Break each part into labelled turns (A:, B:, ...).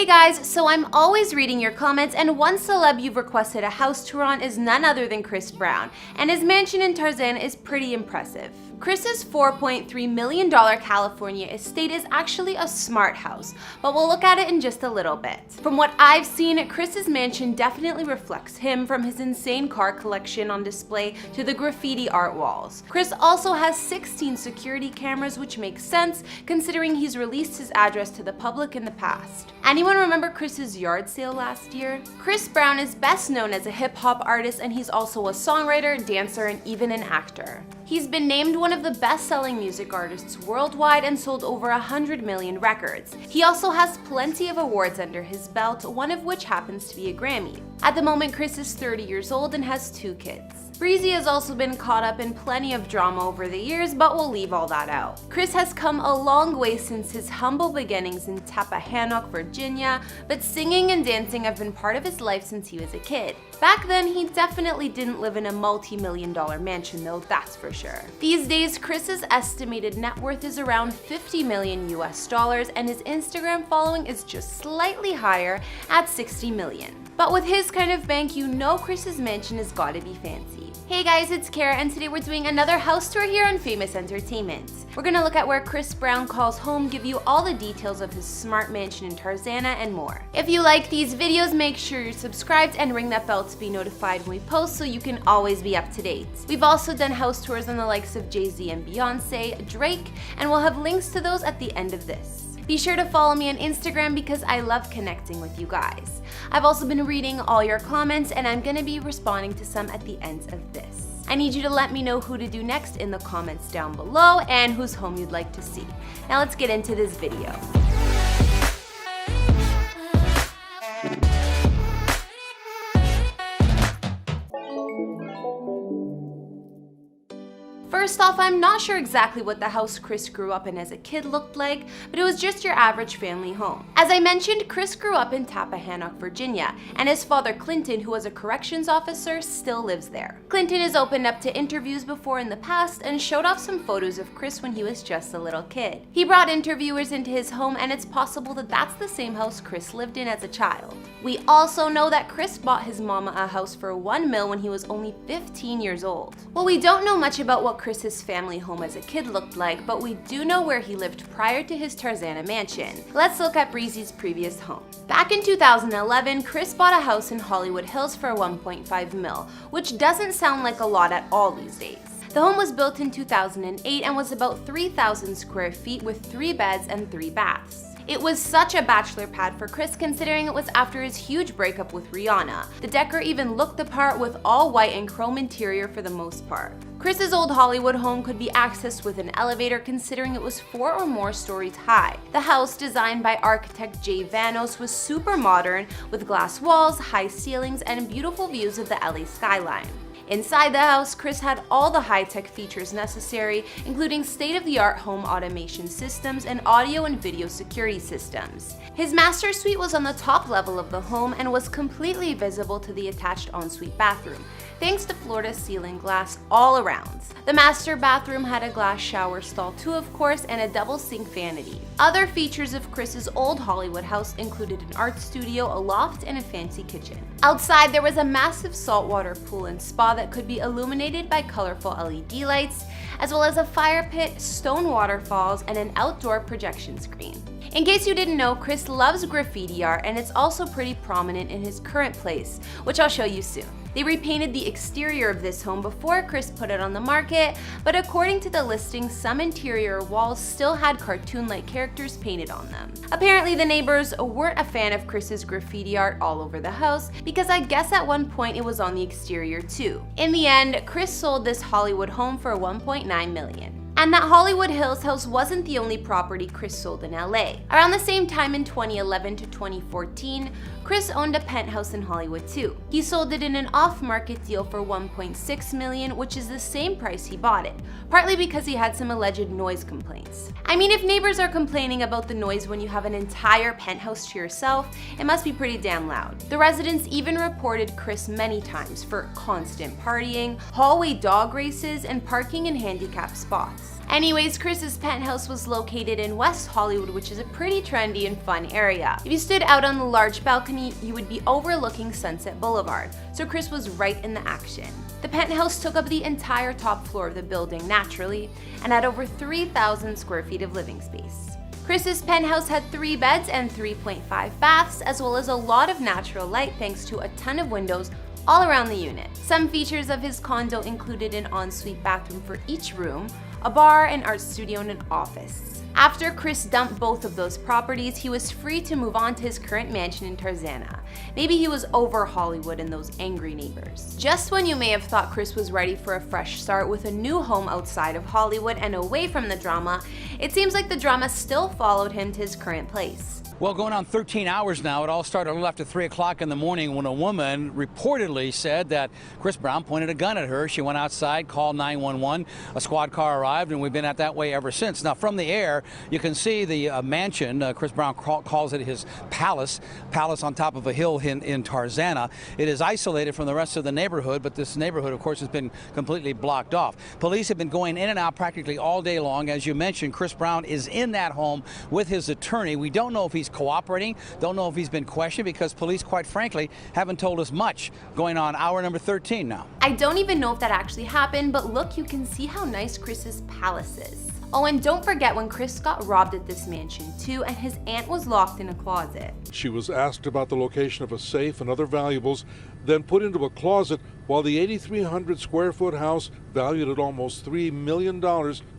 A: Hey guys, so I'm always reading your comments, and one celeb you've requested a house tour on is none other than Chris Brown, and his mansion in Tarzana is pretty impressive. Chris's $4.3 million California estate is actually a smart house, but we'll look at it in just a little bit. From what I've seen, Chris's mansion definitely reflects him, from his insane car collection on display to the graffiti art walls. Chris also has 16 security cameras, which makes sense considering he's released his address to the public in the past. Anyone remember Chris's yard sale last year? Chris Brown is best known as a hip-hop artist, and he's also a songwriter, dancer, and even an actor. He's been named one of the best-selling music artists worldwide and sold over 100 million records. He also has plenty of awards under his belt, one of which happens to be a Grammy. At the moment, Chris is 30 years old and has 2 kids. Breezy has also been caught up in plenty of drama over the years, but we'll leave all that out. Chris has come a long way since his humble beginnings in Tappahannock, Virginia, but singing and dancing have been part of his life since he was a kid. Back then, he definitely didn't live in a multi-million-dollar mansion though, that's for sure. These days, Chris's estimated net worth is around $50 million US, and his Instagram following is just slightly higher at 60 million. But with his kind of bank, you know Chris's mansion has gotta be fancy. Hey guys, it's Kara, and today we're doing another house tour here on Famous Entertainment. We're gonna look at where Chris Brown calls home, give you all the details of his smart mansion in Tarzana, and more. If you like these videos, make sure you're subscribed and ring that bell to be notified when we post so you can always be up to date. We've also done house tours on the likes of Jay-Z and Beyonce, Drake, and we'll have links to those at the end of this. Be sure to follow me on Instagram because I love connecting with you guys. I've also been reading all your comments, and I'm gonna be responding to some at the end of this. I need you to let me know who to do next in the comments down below and whose home you'd like to see. Now let's get into this video. First off, I'm not sure exactly what the house Chris grew up in as a kid looked like, but it was just your average family home. As I mentioned, Chris grew up in Tappahannock, Virginia, and his father Clinton, who was a corrections officer, still lives there. Clinton has opened up to interviews before in the past and showed off some photos of Chris when he was just a little kid. He brought interviewers into his home, and it's possible that that's the same house Chris lived in as a child. We also know that Chris bought his mama a house for $1 million when he was only 15 years old. Well, we don't know much about what Chris's family home as a kid looked like, but we do know where he lived prior to his Tarzana mansion. Let's look at Breezy's previous home. Back in 2011, Chris bought a house in Hollywood Hills for $1.5 million, which doesn't sound like a lot at all these days. The home was built in 2008 and was about 3,000 square feet with 3 beds and 3 baths. It was such a bachelor pad for Chris, considering it was after his huge breakup with Rihanna. The decor even looked the part with all white and chrome interior for the most part. Chris's old Hollywood home could be accessed with an elevator, considering it was 4 or more stories high. The house, designed by architect Jay Vanos, was super modern with glass walls, high ceilings, and beautiful views of the LA skyline. Inside the house, Chris had all the high-tech features necessary, including state-of-the-art home automation systems and audio and video security systems. His master suite was on the top level of the home and was completely visible to the attached ensuite bathroom, thanks to floor-to-ceiling glass all around. The master bathroom had a glass shower stall too, of course, and a double sink vanity. Other features of Chris's old Hollywood house included an art studio, a loft, and a fancy kitchen. Outside, there was a massive saltwater pool and spa that could be illuminated by colorful LED lights, as well as a fire pit, stone waterfalls, and an outdoor projection screen. In case you didn't know, Chris loves graffiti art, and it's also pretty prominent in his current place, which I'll show you soon. They repainted the exterior of this home before Chris put it on the market, but according to the listing, some interior walls still had cartoon-like characters painted on them. Apparently, the neighbors weren't a fan of Chris's graffiti art all over the house, because I guess at one point it was on the exterior too. In the end, Chris sold this Hollywood home for $1.9 million. And that Hollywood Hills house wasn't the only property Chris sold in LA. Around the same time in 2011 to 2014, Chris owned a penthouse in Hollywood too. He sold it in an off-market deal for $1.6 million, which is the same price he bought it, partly because he had some alleged noise complaints. I mean, if neighbors are complaining about the noise when you have an entire penthouse to yourself, it must be pretty damn loud. The residents even reported Chris many times for constant partying, hallway dog races, and parking in handicapped spots. Anyways, Chris's penthouse was located in West Hollywood, which is a pretty trendy and fun area. If you stood out on the large balcony, you would be overlooking Sunset Boulevard, so Chris was right in the action. The penthouse took up the entire top floor of the building naturally and had over 3,000 square feet of living space. Chris's penthouse had 3 beds and 3.5 baths, as well as a lot of natural light thanks to a ton of windows all around the unit. Some features of his condo included an ensuite bathroom for each room, a bar, an art studio, and an office. After Chris dumped both of those properties, he was free to move on to his current mansion in Tarzana. Maybe he was over Hollywood and those angry neighbors. Just when you may have thought Chris was ready for a fresh start with a new home outside of Hollywood and away from the drama, it seems like the drama still followed him to his current place.
B: Well, going on 13 hours now, it all started a little after 3 o'clock in the morning when a woman reportedly said that Chris Brown pointed a gun at her. She went outside, called 911. A squad car arrived, and we've been at that way ever since. Now, from the air, you can see the mansion. Chris Brown calls it his palace on top of a hill in Tarzana. It is isolated from the rest of the neighborhood, but this neighborhood, of course, has been completely blocked off. Police have been going in and out practically all day long. As you mentioned, Chris Brown is in that home with his attorney. We don't know if he's cooperating, don't know if he's been questioned, because police, quite frankly, haven't told us much. Going on hour number 13 now.
A: I don't even know if that actually happened, but look, you can see how nice Chris's palace is. Oh, and don't forget when Chris got robbed at this mansion too, and his aunt was locked in a closet.
C: She was asked about the location of a safe and other valuables, then put into a closet while the 8,300 square foot house, valued at almost $3 million,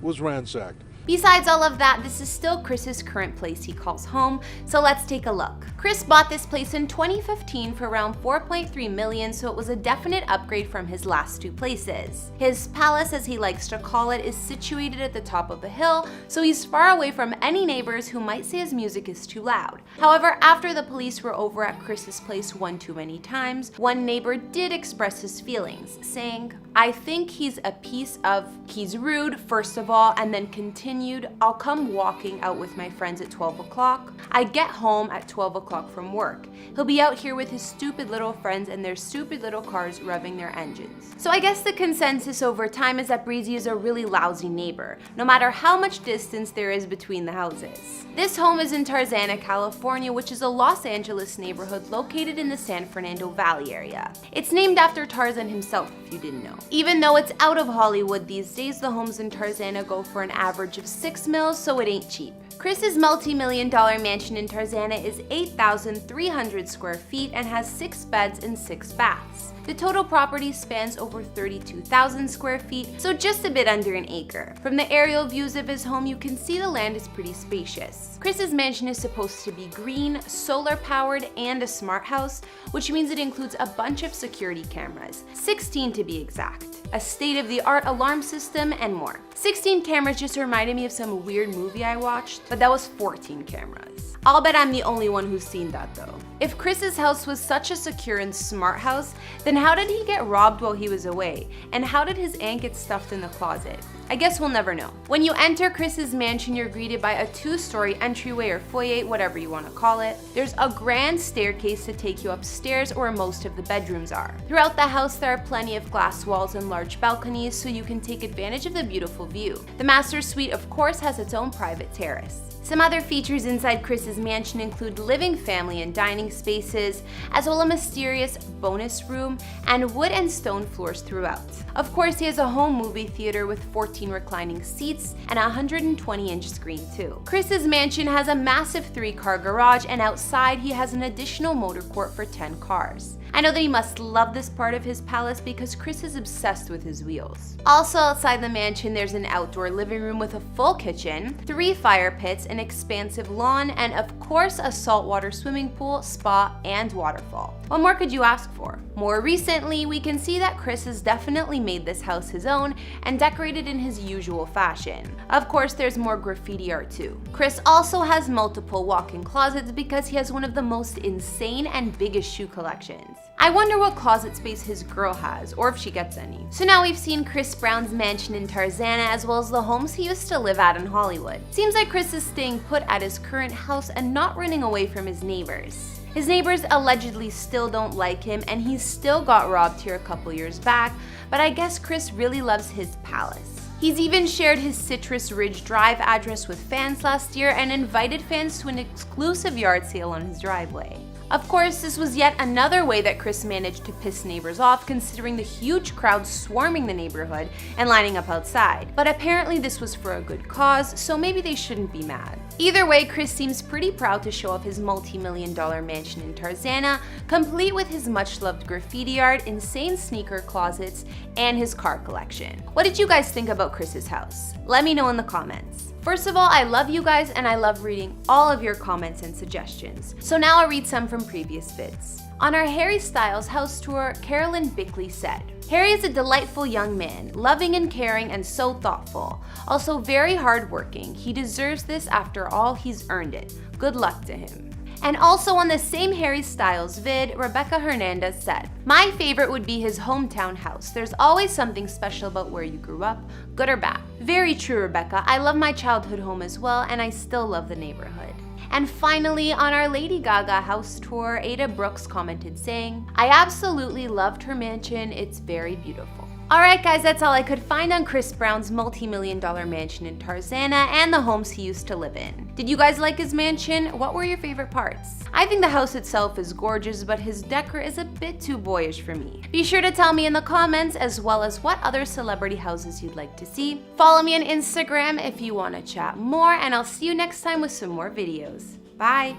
C: was ransacked.
A: Besides all of that, this is still Chris's current place he calls home, so let's take a look. Chris bought this place in 2015 for around $4.3 million, so it was a definite upgrade from his last 2 places. His palace, as he likes to call it, is situated at the top of a hill, so he's far away from any neighbors who might say his music is too loud. However, after the police were over at Chris's place one too many times, one neighbor did express his feelings, saying, "I think he's rude, first of all," and then continued, "I'll come walking out with my friends at 12 o'clock. I get home at 12 o'clock from work. He'll be out here with his stupid little friends and their stupid little cars revving their engines." So I guess the consensus over time is that Breezy is a really lousy neighbor, no matter how much distance there is between the houses. This home is in Tarzana, California, which is a Los Angeles neighborhood located in the San Fernando Valley area. It's named after Tarzan himself, if you didn't know. Even though it's out of Hollywood these days, the homes in Tarzana go for an average of $6 million, so it ain't cheap. Chris's multi-million-dollar mansion in Tarzana is 8,300 square feet and has 6 beds and 6 baths. The total property spans over 32,000 square feet, so just a bit under an acre. From the aerial views of his home, you can see the land is pretty spacious. Chris's mansion is supposed to be green, solar-powered, and a smart house, which means it includes a bunch of security cameras, 16 to be exact, a state-of-the-art alarm system, and more. 16 cameras just reminded me of some weird movie I watched, but that was 14 cameras. I'll bet I'm the only one who's seen that though. If Chris's house was such a secure and smart house, then how did he get robbed while he was away? And how did his aunt get stuffed in the closet? I guess we'll never know. When you enter Chris's mansion, you're greeted by a 2-story entryway or foyer, whatever you want to call it. There's a grand staircase to take you upstairs where most of the bedrooms are. Throughout the house, there are plenty of glass walls and large balconies so you can take advantage of the beautiful view. The master suite, of course, has its own private terrace. Some other features inside Chris's mansion include living, family, and dining spaces, as well as a mysterious bonus room and wood and stone floors throughout. Of course, he has a home movie theater with 14 reclining seats and a 120-inch screen too. Chris's mansion has a massive 3-car garage, and outside he has an additional motor court for 10 cars. I know that he must love this part of his palace because Chris is obsessed with his wheels. Also outside the mansion, there's an outdoor living room with a full kitchen, 3 fire pits, an expansive lawn, and of course a saltwater swimming pool, spa, and waterfall. What more could you ask for? More recently, we can see that Chris has definitely made this house his own and decorated in his usual fashion. Of course, there's more graffiti art too. Chris also has multiple walk-in closets because he has one of the most insane and biggest shoe collections. I wonder what closet space his girl has, or if she gets any. So now we've seen Chris Brown's mansion in Tarzana, as well as the homes he used to live at in Hollywood. Seems like Chris is staying put at his current house and not running away from his neighbors. His neighbors allegedly still don't like him, and he still got robbed here a couple years back, but I guess Chris really loves his palace. He's even shared his Citrus Ridge Drive address with fans last year and invited fans to an exclusive yard sale on his driveway. Of course, this was yet another way that Kris managed to piss neighbors off, considering the huge crowd swarming the neighborhood and lining up outside. But apparently this was for a good cause, so maybe they shouldn't be mad. Either way, Kris seems pretty proud to show off his multi-million-dollar mansion in Tarzana, complete with his much-loved graffiti art, insane sneaker closets, and his car collection. What did you guys think about Kris's house? Let me know in the comments. First of all, I love you guys and I love reading all of your comments and suggestions. So now I'll read some from previous vids. On our Harry Styles house tour, Carolyn Bickley said, "Harry is a delightful young man, loving and caring and so thoughtful. Also very hardworking. He deserves this after all, he's earned it. Good luck to him." And also on the same Harry Styles vid, Rebecca Hernandez said, "My favorite would be his hometown house. There's always something special about where you grew up, good or bad." Very true, Rebecca. I love my childhood home as well, and I still love the neighborhood. And finally, on our Lady Gaga house tour, Ada Brooks commented saying, "I absolutely loved her mansion. It's very beautiful." Alright guys, that's all I could find on Kris Brown's multi-million-dollar mansion in Tarzana and the homes he used to live in. Did you guys like his mansion? What were your favorite parts? I think the house itself is gorgeous, but his decor is a bit too boyish for me. Be sure to tell me in the comments, as well as what other celebrity houses you'd like to see. Follow me on Instagram if you want to chat more, and I'll see you next time with some more videos. Bye!